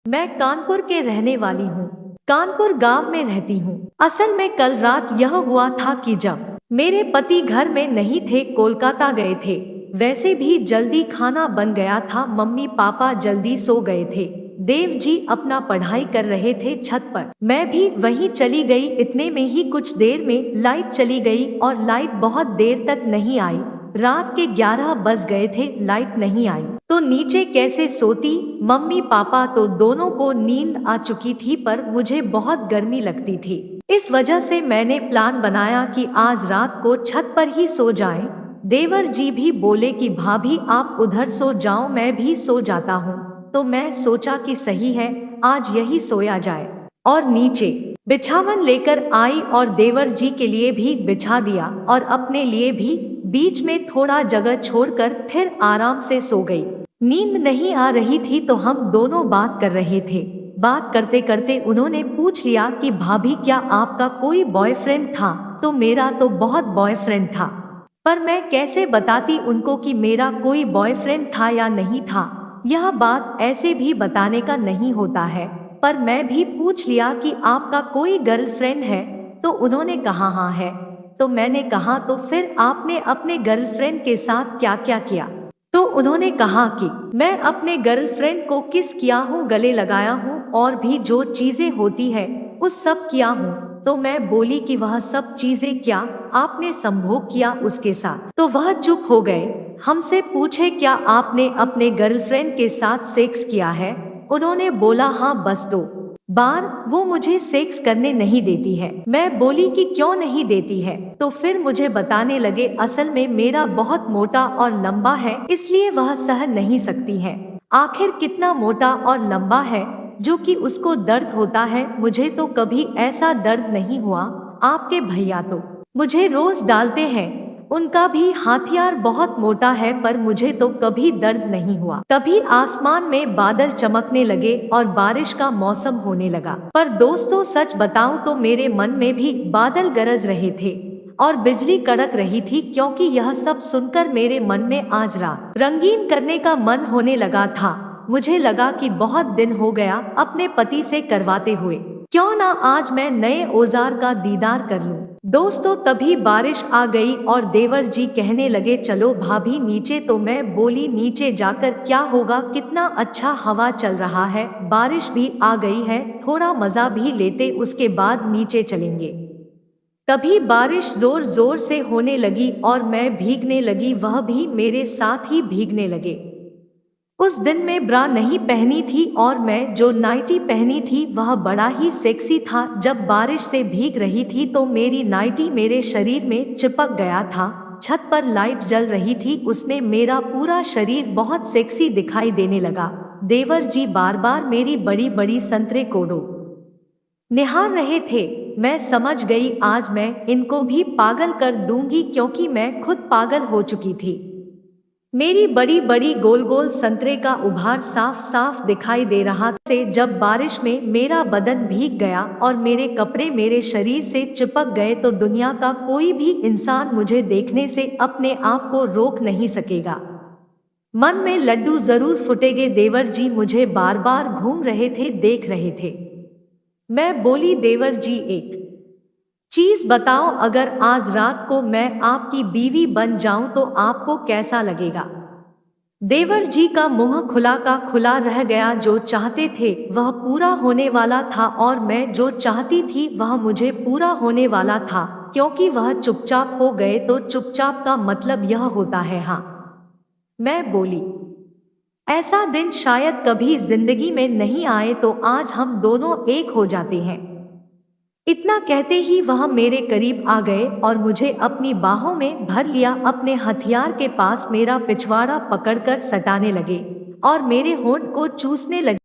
मैं कानपुर के रहने वाली हूँ। कानपुर गांव में रहती हूँ। असल में कल रात यह हुआ था कि जब मेरे पति घर में नहीं थे, कोलकाता गए थे। वैसे भी जल्दी खाना बन गया था, मम्मी पापा जल्दी सो गए थे। देव जी अपना पढ़ाई कर रहे थे छत पर। मैं भी वहीं चली गई। इतने में ही कुछ देर में लाइट चली गई और लाइट बहुत देर तक नहीं आई। रात के 11 बज गए थे, लाइट नहीं आई तो नीचे कैसे सोती। मम्मी पापा तो दोनों को नींद आ चुकी थी, पर मुझे बहुत गर्मी लगती थी। इस वजह से मैंने प्लान बनाया कि आज रात को छत पर ही सो जाएं। देवर जी भी बोले कि भाभी आप उधर सो जाओ, मैं भी सो जाता हूँ। तो मैं सोचा कि सही है, आज यही सोया जाए और नीचे बिछावन लेकर आई और देवर जी के लिए भी बिछा दिया और अपने लिए भी। बीच में थोड़ा जगह छोड़कर फिर आराम से सो गई। नींद नहीं आ रही थी तो हम दोनों बात कर रहे थे। बात करते करते उन्होंने पूछ लिया कि भाभी क्या आपका कोई बॉयफ्रेंड था। तो मेरा तो बहुत बॉयफ्रेंड था, पर मैं कैसे बताती उनको कि मेरा कोई बॉयफ्रेंड था या नहीं था। यह बात ऐसे भी बताने का नहीं होता है, पर मैं भी पूछ लिया कि आपका कोई गर्लफ्रेंड है। तो उन्होंने कहा हाँ है। तो मैंने कहा तो फिर आपने अपने गर्लफ्रेंड के साथ क्या क्या किया। तो उन्होंने कहा कि मैं अपने गर्लफ्रेंड को किस किया हूँ, गले लगाया हूँ और भी जो चीजें होती है उस सब किया हूँ। तो मैं बोली कि वह सब चीजें क्या आपने संभोग किया उसके साथ। तो वह चुप हो गए। हमसे पूछे क्या आपने अपने गर्लफ्रेंड के साथ सेक्स किया है। उन्होंने बोला हाँ बस 2 बार, वो मुझे सेक्स करने नहीं देती है। मैं बोली कि क्यों नहीं देती है। तो फिर मुझे बताने लगे असल में मेरा बहुत मोटा और लंबा है, इसलिए वह सह नहीं सकती है। आखिर कितना मोटा और लंबा है जो कि उसको दर्द होता है। मुझे तो कभी ऐसा दर्द नहीं हुआ। आपके भैया तो मुझे रोज डालते हैं, उनका भी हाथियार बहुत मोटा है, पर मुझे तो कभी दर्द नहीं हुआ। तभी आसमान में बादल चमकने लगे और बारिश का मौसम होने लगा। पर दोस्तों सच बताऊं तो मेरे मन में भी बादल गरज रहे थे और बिजली कड़क रही थी, क्योंकि यह सब सुनकर मेरे मन में आज रात रंगीन करने का मन होने लगा था। मुझे लगा कि बहुत दिन हो गया अपने पति से करवाते हुए, क्यों ना आज मैं नए औजार का दीदार कर लूं। दोस्तों तभी बारिश आ गई और देवर जी कहने लगे चलो भाभी नीचे। तो मैं बोली नीचे जाकर क्या होगा, कितना अच्छा हवा चल रहा है, बारिश भी आ गई है, थोड़ा मजा भी लेते उसके बाद नीचे चलेंगे। तभी बारिश जोर जोर से होने लगी और मैं भीगने लगी, वह भी मेरे साथ ही भीगने लगे। उस दिन मैं ब्रा नहीं पहनी थी और मैं जो नाइटी पहनी थी वह बड़ा ही सेक्सी था। जब बारिश से भीग रही थी तो मेरी नाइटी मेरे शरीर में चिपक गया था। छत पर लाइट जल रही थी, उसमें मेरा पूरा शरीर बहुत सेक्सी दिखाई देने लगा। देवर जी बार बार मेरी बड़ी बड़ी संतरे कोडो निहार रहे थे। मैं समझ गई आज मैं इनको भी पागल कर दूंगी, क्योंकि मैं खुद पागल हो चुकी थी। मेरी बड़ी बड़ी गोल गोल संतरे का उभार साफ साफ दिखाई दे रहा से जब बारिश में मेरा बदन भीग गया और मेरे कपड़े मेरे शरीर से चिपक गए तो दुनिया का कोई भी इंसान मुझे देखने से अपने आप को रोक नहीं सकेगा। मन में लड्डू जरूर फुटेंगे। देवर जी मुझे बार बार घूम रहे थे, देख रहे थे। मैं बोली देवर जी एक चीज बताओ, अगर आज रात को मैं आपकी बीवी बन जाऊं तो आपको कैसा लगेगा। देवर जी का मुंह खुला का खुला रह गया। जो चाहते थे वह पूरा होने वाला था और मैं जो चाहती थी वह मुझे पूरा होने वाला था, क्योंकि वह चुपचाप हो गए तो चुपचाप का मतलब यह होता है हाँ। मैं बोली ऐसा दिन शायद कभी जिंदगी में नहीं आए, तो आज हम दोनों एक हो जाते हैं। इतना कहते ही वह मेरे करीब आ गए और मुझे अपनी बाहों में भर लिया। अपने हथियार के पास मेरा पिछवाड़ा पकड़कर सटाने लगे और मेरे होंठ को चूसने लगे।